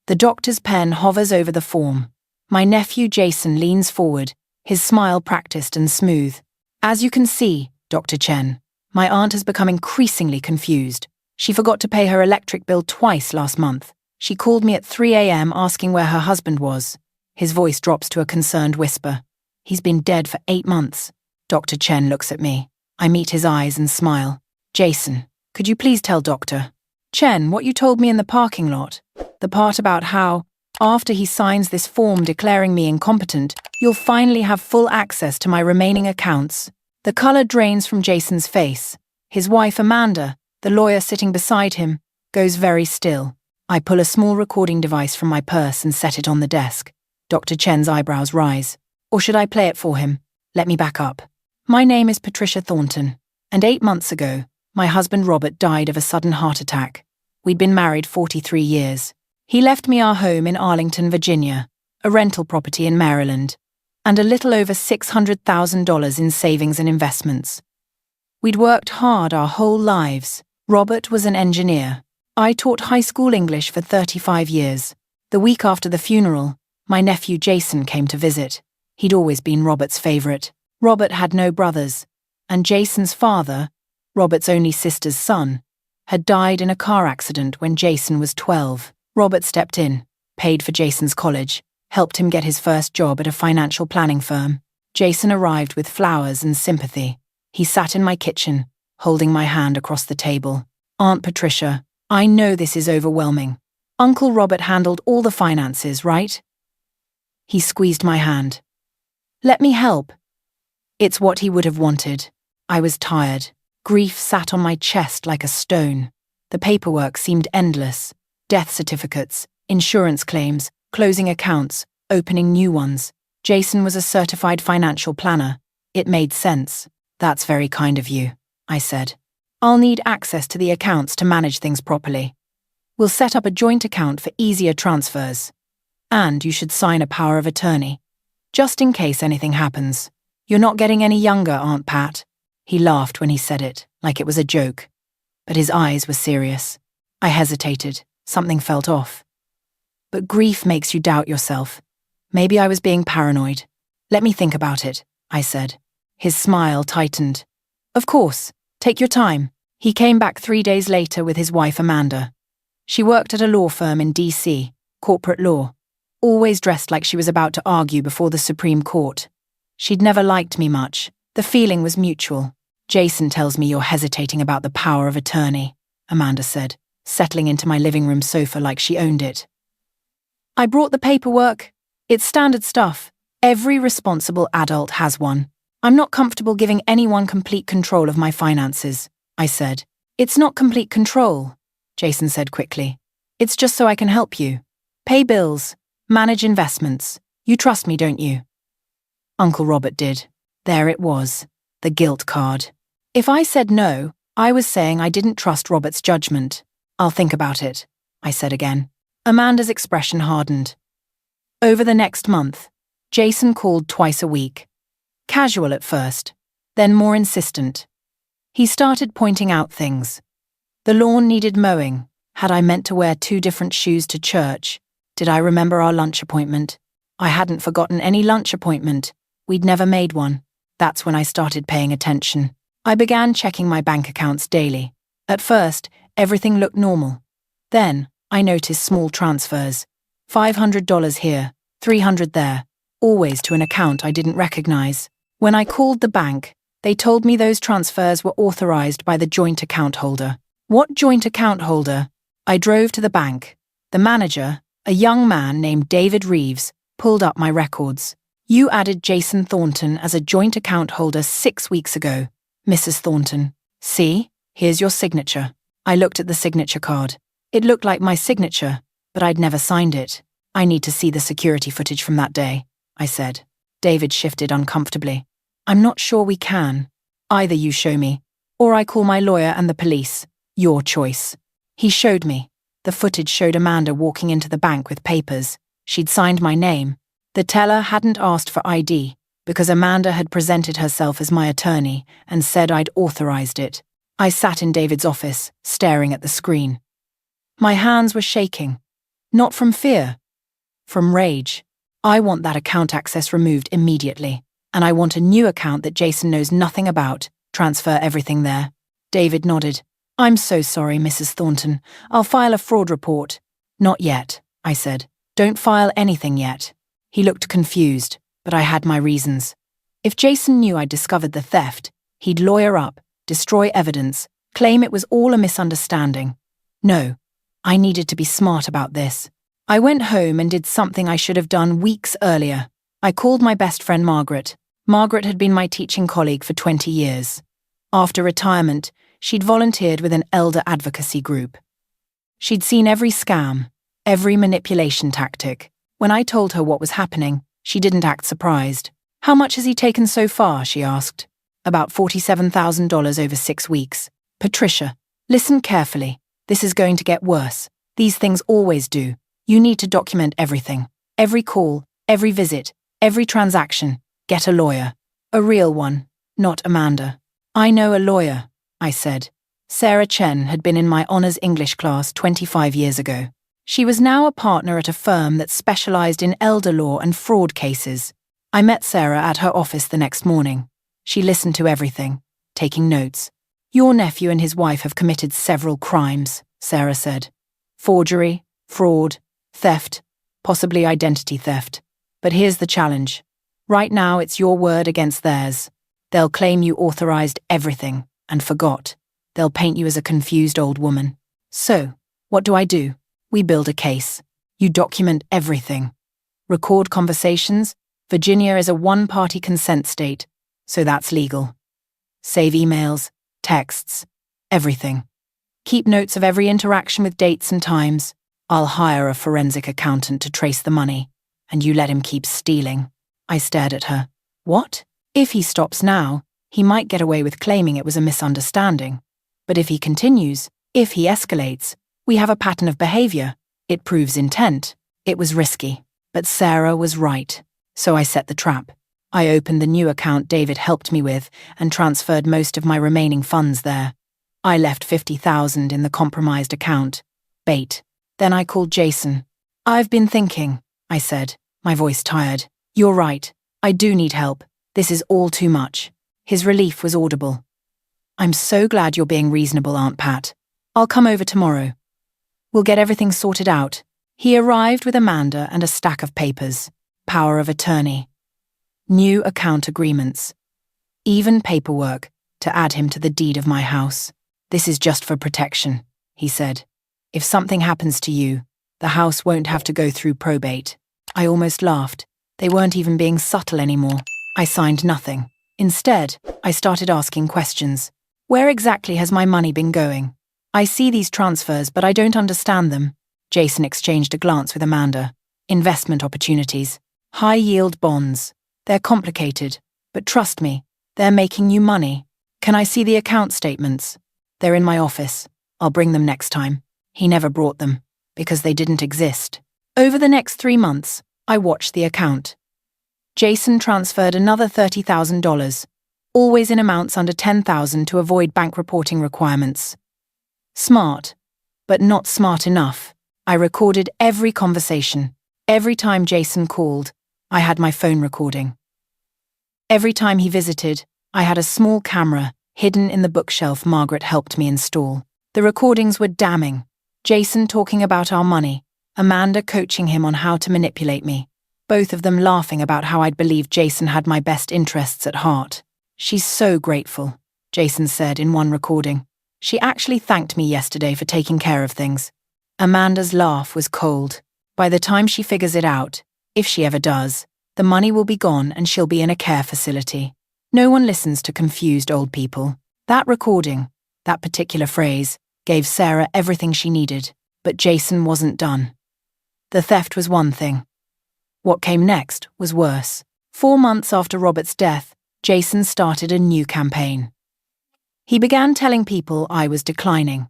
The doctor's pen hovers over the form. My nephew Jason leans forward, his smile practiced and smooth. As you can see, Dr. Chen, my aunt has become increasingly confused. She forgot to pay her electric bill twice last month. She called me at 3 a.m. asking where her husband was. His voice drops to a concerned whisper. He's been dead for 8 months. Dr. Chen looks at me. I meet his eyes and smile. Jason, could you please tell Dr. Chen what you told me in the parking lot? The part about how, after he signs this form declaring me incompetent, you'll finally have full access to my remaining accounts. The color drains from Jason's face. His wife Amanda, the lawyer sitting beside him, goes very still. I pull a small recording device from my purse and set it on the desk. Dr. Chen's eyebrows rise. Or should I play it for him? Let me back up. My name is Patricia Thornton, and 8 months ago, my husband Robert died of a sudden heart attack. We'd been married 43 years. He left me our home in Arlington, Virginia, a rental property in Maryland, and a little over $600,000 in savings and investments. We'd worked hard our whole lives. Robert was an engineer. I taught high school English for 35 years. The week after the funeral, my nephew Jason came to visit. He'd always been Robert's favorite. Robert had no brothers, and Jason's father, Robert's only sister's son, had died in a car accident when Jason was 12. Robert stepped in, paid for Jason's college, helped him get his first job at a financial planning firm. Jason arrived with flowers and sympathy. He sat in my kitchen, holding my hand across the table. Aunt Patricia, I know this is overwhelming. Uncle Robert handled all the finances, right? He squeezed my hand. Let me help. It's what he would have wanted. I was tired. Grief sat on my chest like a stone. The paperwork seemed endless. Death certificates, insurance claims, closing accounts, opening new ones. Jason was a certified financial planner. It made sense. That's very kind of you, I said. I'll need access to the accounts to manage things properly. We'll set up a joint account for easier transfers. And you should sign a power of attorney, just in case anything happens. You're not getting any younger, Aunt Pat. He laughed when he said it, like it was a joke. But his eyes were serious. I hesitated. Something felt off. But grief makes you doubt yourself. Maybe I was being paranoid. Let me think about it, I said. His smile tightened. Of course, take your time. He came back 3 days later with his wife Amanda. She worked at a law firm in D.C., corporate law, always dressed like she was about to argue before the Supreme Court. She'd never liked me much. The feeling was mutual. Jason tells me you're hesitating about the power of attorney, Amanda said, settling into my living room sofa like she owned it. I brought the paperwork. It's standard stuff. Every responsible adult has one. I'm not comfortable giving anyone complete control of my finances, I said. It's not complete control, Jason said quickly. It's just so I can help you. Pay bills, manage investments. You trust me, don't you? Uncle Robert did. There it was, the guilt card. If I said no, I was saying I didn't trust Robert's judgment. I'll think about it, I said again. Amanda's expression hardened. Over the next month, Jason called twice a week. Casual at first, then more insistent. He started pointing out things. The lawn needed mowing. Had I meant to wear 2 different shoes to church? Did I remember our lunch appointment? I hadn't forgotten any lunch appointment. We'd never made one. That's when I started paying attention. I began checking my bank accounts daily. At first, everything looked normal. Then, I noticed small transfers. $500 here, $300 there, always to an account I didn't recognize. When I called the bank, they told me those transfers were authorized by the joint account holder. What joint account holder? I drove to the bank. The manager, a young man named David Reeves, pulled up my records. You added Jason Thornton as a joint account holder 6 weeks ago, Mrs. Thornton. See, here's your signature. I looked at the signature card. It looked like my signature, but I'd never signed it. I need to see the security footage from that day, I said. David shifted uncomfortably. I'm not sure we can. Either you show me, or I call my lawyer and the police. Your choice. He showed me. The footage showed Amanda walking into the bank with papers. She'd signed my name. The teller hadn't asked for ID because Amanda had presented herself as my attorney and said I'd authorized it. I sat in David's office, staring at the screen. My hands were shaking. Not from fear. From rage. I want that account access removed immediately, and I want a new account that Jason knows nothing about. Transfer everything there. David nodded. I'm so sorry, Mrs. Thornton. I'll file a fraud report. Not yet, I said. Don't file anything yet. He looked confused, but I had my reasons. If Jason knew I'd discovered the theft, he'd lawyer up, destroy evidence, claim it was all a misunderstanding. No, I needed to be smart about this. I went home and did something I should have done weeks earlier. I called my best friend Margaret. Margaret had been my teaching colleague for 20 years. After retirement, she'd volunteered with an elder advocacy group. She'd seen every scam, every manipulation tactic. When I told her what was happening, she didn't act surprised. How much has he taken so far, she asked. About $47,000 over 6 weeks. Patricia, listen carefully. This is going to get worse. These things always do. You need to document everything. Every call, every visit, every transaction. Get a lawyer. A real one, not Amanda. I know a lawyer, I said. Sarah Chen had been in my honors English class 25 years ago. She was now a partner at a firm that specialized in elder law and fraud cases. I met Sarah at her office the next morning. She listened to everything, taking notes. Your nephew and his wife have committed several crimes, Sarah said. Forgery, fraud, theft, possibly identity theft. But here's the challenge. Right now it's your word against theirs. They'll claim you authorized everything and forgot. They'll paint you as a confused old woman. So, what do? We build a case. You document everything. Record conversations. Virginia is a one-party consent state, so that's legal. Save emails, texts, everything. Keep notes of every interaction with dates and times. I'll hire a forensic accountant to trace the money, and you let him keep stealing. I stared at her. What? If he stops now, he might get away with claiming it was a misunderstanding. But if he continues, if he escalates, we have a pattern of behavior. It proves intent. It was risky. But Sarah was right. So I set the trap. I opened the new account David helped me with and transferred most of my remaining funds there. I left $50,000 in the compromised account. Bait. Then I called Jason. I've been thinking, I said, my voice tired. You're right. I do need help. This is all too much. His relief was audible. I'm so glad you're being reasonable, Aunt Pat. I'll come over tomorrow. We'll get everything sorted out. He arrived with Amanda and a stack of papers. Power of attorney. New account agreements. Even paperwork to add him to the deed of my house. This is just for protection, he said. If something happens to you, the house won't have to go through probate. I almost laughed. They weren't even being subtle anymore. I signed nothing. Instead, I started asking questions. Where exactly has my money been going? I see these transfers, but I don't understand them. Jason exchanged a glance with Amanda. Investment opportunities. High-yield bonds. They're complicated, but trust me, they're making you money. Can I see the account statements? They're in my office. I'll bring them next time. He never brought them, because they didn't exist. Over the next 3 months, I watched the account. Jason transferred another $30,000, always in amounts under $10,000 to avoid bank reporting requirements. Smart, but not smart enough. I recorded every conversation. Every time Jason called, I had my phone recording. Every time he visited, I had a small camera hidden in the bookshelf Margaret helped me install. The recordings were damning. Jason talking about our money, Amanda coaching him on how to manipulate me, both of them laughing about how I'd believed Jason had my best interests at heart. She's so grateful, Jason said in one recording. She actually thanked me yesterday for taking care of things. Amanda's laugh was cold. By the time she figures it out, if she ever does, the money will be gone and she'll be in a care facility. No one listens to confused old people. That recording, that particular phrase, gave Sarah everything she needed, but Jason wasn't done. The theft was one thing. What came next was worse. 4 months after Robert's death, Jason started a new campaign. He began telling people I was declining.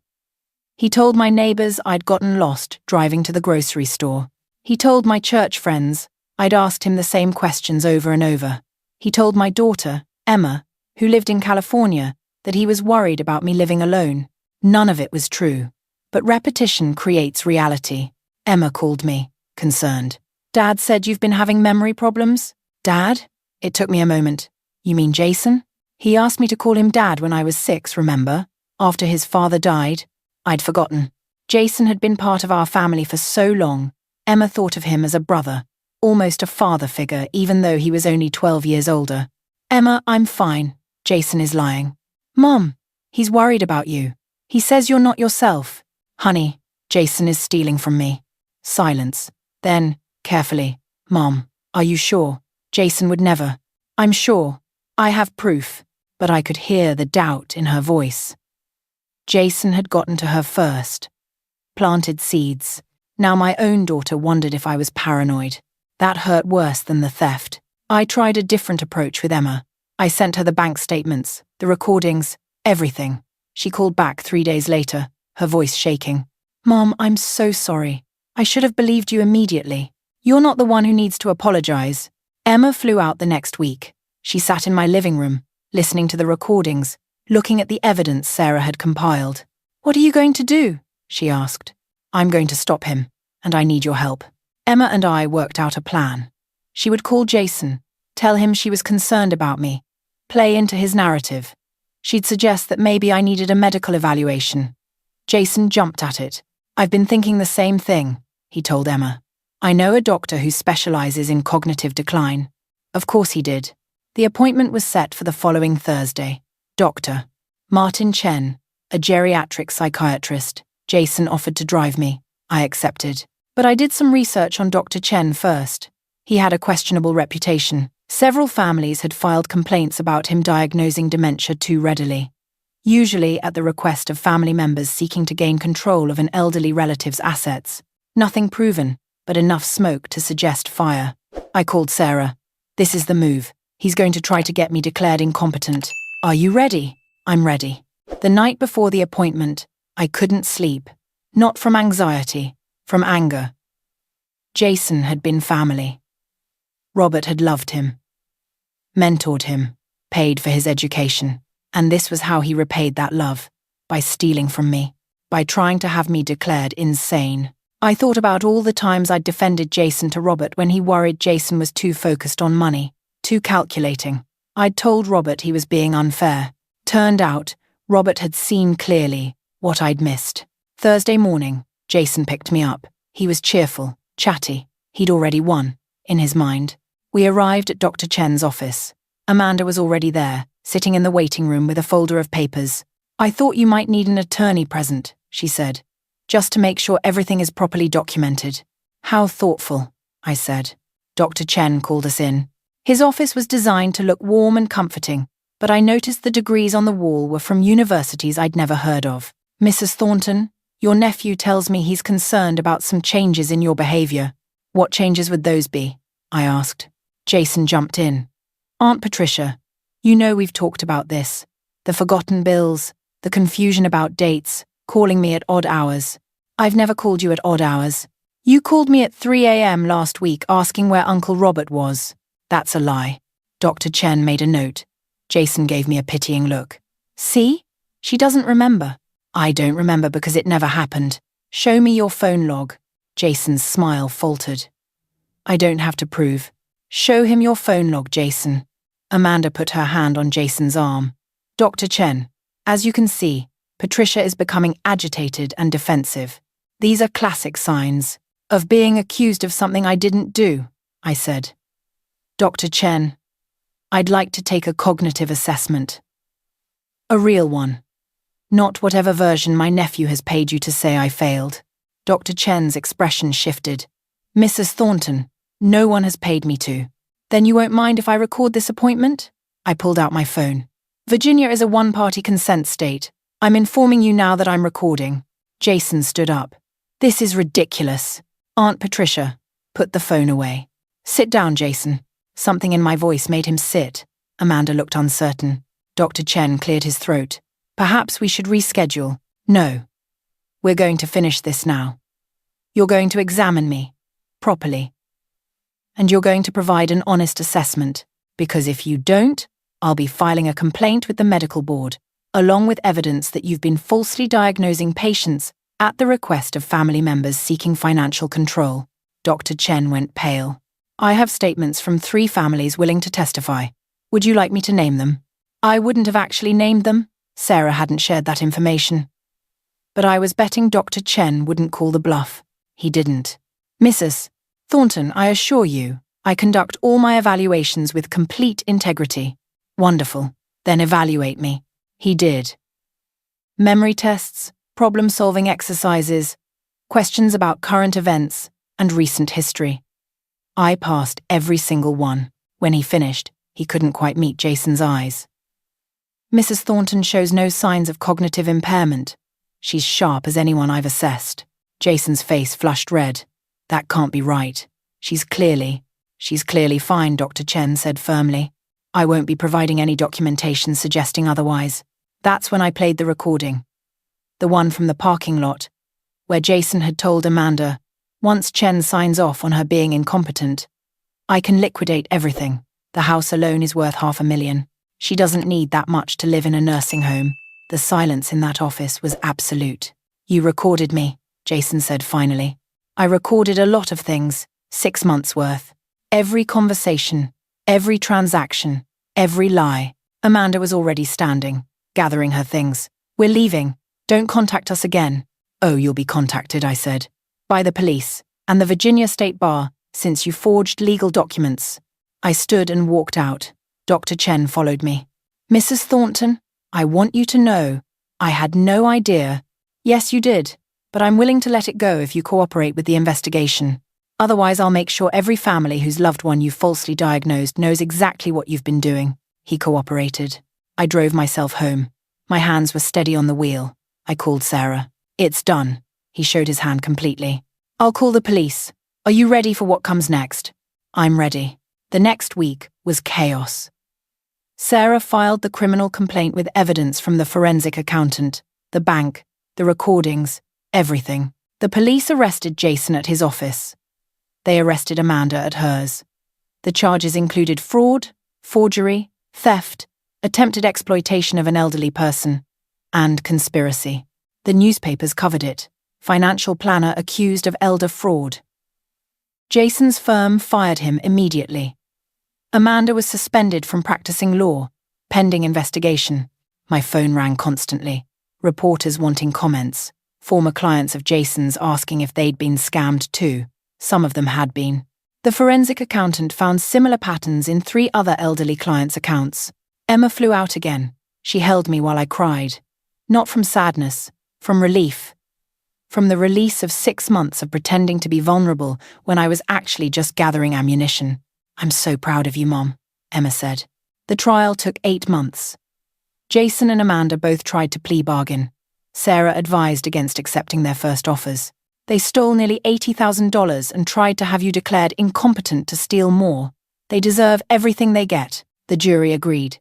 He told my neighbors I'd gotten lost driving to the grocery store. He told my church friends I'd asked him the same questions over and over. He told my daughter, Emma, who lived in California, that he was worried about me living alone. None of it was true. But repetition creates reality. Emma called me, concerned. Dad said you've been having memory problems? Dad? It took me a moment. You mean Jason? He asked me to call him Dad when I was 6, remember? After his father died. I'd forgotten. Jason had been part of our family for so long. Emma thought of him as a brother, almost a father figure, even though he was only 12 years older. Emma, I'm fine. Jason is lying. Mom, he's worried about you. He says you're not yourself. Honey, Jason is stealing from me. Silence. Then, carefully, Mom, are you sure? Jason would never. I'm sure. I have proof. But I could hear the doubt in her voice. Jason had gotten to her first. Planted seeds. Now my own daughter wondered if I was paranoid. That hurt worse than the theft. I tried a different approach with Emma. I sent her the bank statements, the recordings, everything. She called back 3 days later, her voice shaking. Mom, I'm so sorry. I should have believed you immediately. You're not the one who needs to apologize. Emma flew out the next week. She sat in my living room, listening to the recordings, looking at the evidence Sarah had compiled. What are you going to do? She asked. I'm going to stop him, and I need your help. Emma and I worked out a plan. She would call Jason, tell him she was concerned about me, play into his narrative. She'd suggest that maybe I needed a medical evaluation. Jason jumped at it. I've been thinking the same thing, he told Emma. I know a doctor who specializes in cognitive decline. Of course he did. The appointment was set for the following Thursday. Dr. Martin Chen, a geriatric psychiatrist. Jason offered to drive me. I accepted. But I did some research on Dr. Chen first. He had a questionable reputation. Several families had filed complaints about him diagnosing dementia too readily, usually at the request of family members seeking to gain control of an elderly relative's assets. Nothing proven, but enough smoke to suggest fire. I called Sarah. This is the move. He's going to try to get me declared incompetent. Are you ready? I'm ready. The night before the appointment, I couldn't sleep. Not from anxiety, from anger. Jason had been family. Robert had loved him, mentored him, paid for his education. And this was how he repaid that love, by stealing from me, by trying to have me declared insane. I thought about all the times I'd defended Jason to Robert when he worried Jason was too focused on money, too calculating. I'd told Robert he was being unfair. Turned out, Robert had seen clearly what I'd missed. Thursday morning, Jason picked me up. He was cheerful, chatty. He'd already won, in his mind. We arrived at Dr. Chen's office. Amanda was already there, sitting in the waiting room with a folder of papers. I thought you might need an attorney present, she said, just to make sure everything is properly documented. How thoughtful, I said. Dr. Chen called us in. His office was designed to look warm and comforting, but I noticed the degrees on the wall were from universities I'd never heard of. Mrs. Thornton, your nephew tells me he's concerned about some changes in your behavior. What changes would those be? I asked. Jason jumped in. Aunt Patricia, you know we've talked about this. The forgotten bills, the confusion about dates, calling me at odd hours. I've never called you at odd hours. You called me at 3 a.m. last week asking where Uncle Robert was. That's a lie. Dr. Chen made a note. Jason gave me a pitying look. See? She doesn't remember. I don't remember because it never happened. Show me your phone log. Jason's smile faltered. I don't have to prove. Show him your phone log, Jason. Amanda put her hand on Jason's arm. Dr. Chen, as you can see, Patricia is becoming agitated and defensive. These are classic signs of being accused of something I didn't do, I said. Dr. Chen, I'd like to take a cognitive assessment. A real one. Not whatever version my nephew has paid you to say I failed. Dr. Chen's expression shifted. Mrs. Thornton, no one has paid me to. Then you won't mind if I record this appointment? I pulled out my phone. Virginia is a one-party consent state. I'm informing you now that I'm recording. Jason stood up. This is ridiculous. Aunt Patricia, put the phone away. Sit down, Jason. Something in my voice made him sit. Amanda looked uncertain. Dr. Chen cleared his throat. Perhaps we should reschedule. No. We're going to finish this now. You're going to examine me. Properly. And you're going to provide an honest assessment, because if you don't, I'll be filing a complaint with the medical board, along with evidence that you've been falsely diagnosing patients At the request of family members seeking financial control, Dr. Chen went pale. I have statements from 3 families willing to testify. Would you like me to name them? I wouldn't have actually named them. Sarah hadn't shared that information. But I was betting Dr. Chen wouldn't call the bluff. He didn't. Mrs. Thornton, I assure you, I conduct all my evaluations with complete integrity. Wonderful. Then evaluate me. He did. Memory tests, problem-solving exercises, questions about current events, and recent history. I passed every single one. When he finished, he couldn't quite meet Jason's eyes. Mrs. Thornton shows no signs of cognitive impairment. She's sharp as anyone I've assessed. Jason's face flushed red. That can't be right. She's clearly fine, Dr. Chen said firmly. I won't be providing any documentation suggesting otherwise. That's when I played the recording. The one from the parking lot, where Jason had told Amanda, once Chen signs off on her being incompetent, I can liquidate everything. The house alone is worth $500,000. She doesn't need that much to live in a nursing home. The silence in that office was absolute. You recorded me, Jason said finally. I recorded a lot of things, 6 months worth. Every conversation, every transaction, every lie. Amanda was already standing, gathering her things. We're leaving. Don't contact us again. Oh, you'll be contacted, I said. By the police and the Virginia State Bar, since you forged legal documents. I stood and walked out. Dr. Chen followed me. Mrs. Thornton, I want you to know, I had no idea. Yes, you did, but I'm willing to let it go if you cooperate with the investigation. Otherwise, I'll make sure every family whose loved one you falsely diagnosed knows exactly what you've been doing. He cooperated. I drove myself home. My hands were steady on the wheel. I called Sarah. It's done. He showed his hand completely. I'll call the police. Are you ready for what comes next? I'm ready. The next week was chaos. Sarah filed the criminal complaint with evidence from the forensic accountant, the bank, the recordings, everything. The police arrested Jason at his office. They arrested Amanda at hers. The charges included fraud, forgery, theft, attempted exploitation of an elderly person, and conspiracy. The newspapers covered it. Financial planner accused of elder fraud. Jason's firm fired him immediately. Amanda was suspended from practicing law, pending investigation. My phone rang constantly. Reporters wanting comments. Former clients of Jason's asking if they'd been scammed too. Some of them had been. The forensic accountant found similar patterns in 3 other elderly clients' accounts. Emma flew out again. She held me while I cried. Not from sadness, from relief. From the release of 6 months of pretending to be vulnerable when I was actually just gathering ammunition. I'm so proud of you, Mom, Emma said. The trial took 8 months. Jason and Amanda both tried to plea bargain. Sarah advised against accepting their first offers. They stole nearly $80,000 and tried to have you declared incompetent to steal more. They deserve everything they get. The jury agreed.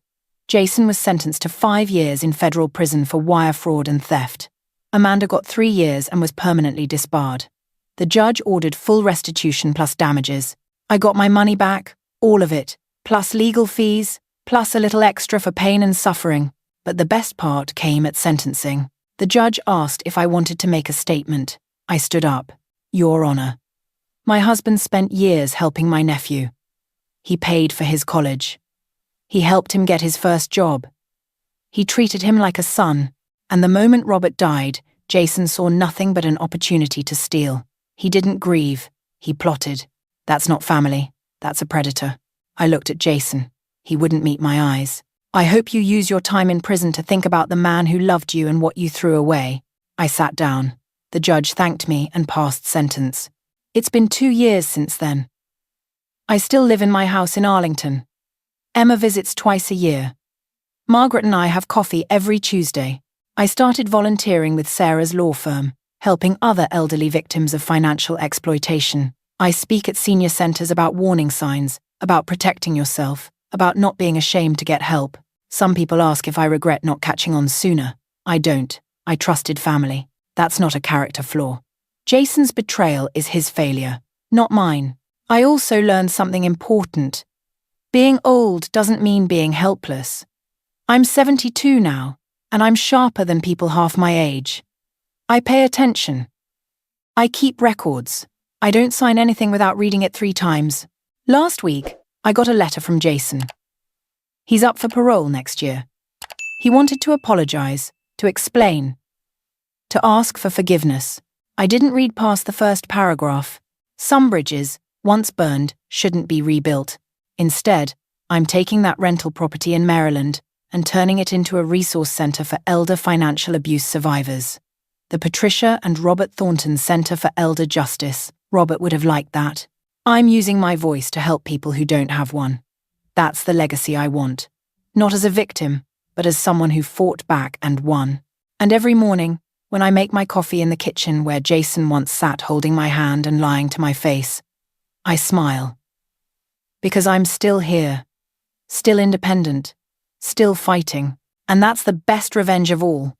Jason was sentenced to 5 years in federal prison for wire fraud and theft. Amanda got 3 years and was permanently disbarred. The judge ordered full restitution plus damages. I got my money back, all of it, plus legal fees, plus a little extra for pain and suffering. But the best part came at sentencing. The judge asked if I wanted to make a statement. I stood up. Your Honor. My husband spent years helping my nephew. He paid for his college. He helped him get his first job. He treated him like a son, and the moment Robert died, Jason saw nothing but an opportunity to steal. He didn't grieve. He plotted. That's not family. That's a predator. I looked at Jason. He wouldn't meet my eyes. I hope you use your time in prison to think about the man who loved you and what you threw away. I sat down. The judge thanked me and passed sentence. It's been 2 years since then. I still live in my house in Arlington. Emma visits twice a year. Margaret and I have coffee every Tuesday. I started volunteering with Sarah's law firm, helping other elderly victims of financial exploitation. I speak at senior centers about warning signs, about protecting yourself, about not being ashamed to get help. Some people ask if I regret not catching on sooner. I don't. I trusted family. That's not a character flaw. Jason's betrayal is his failure, not mine. I also learned something important. Being old doesn't mean being helpless. I'm 72 now, and I'm sharper than people half my age. I pay attention. I keep records. I don't sign anything without reading it 3 times. Last week, I got a letter from Jason. He's up for parole next year. He wanted to apologize, to explain, to ask for forgiveness. I didn't read past the first paragraph. Some bridges, once burned, shouldn't be rebuilt. Instead, I'm taking that rental property in Maryland and turning it into a resource center for elder financial abuse survivors. The Patricia and Robert Thornton Center for Elder Justice. Robert would have liked that. I'm using my voice to help people who don't have one. That's the legacy I want. Not as a victim, but as someone who fought back and won. And every morning, when I make my coffee in the kitchen where Jason once sat holding my hand and lying to my face, I smile. Because I'm still here, still independent, still fighting. And that's the best revenge of all.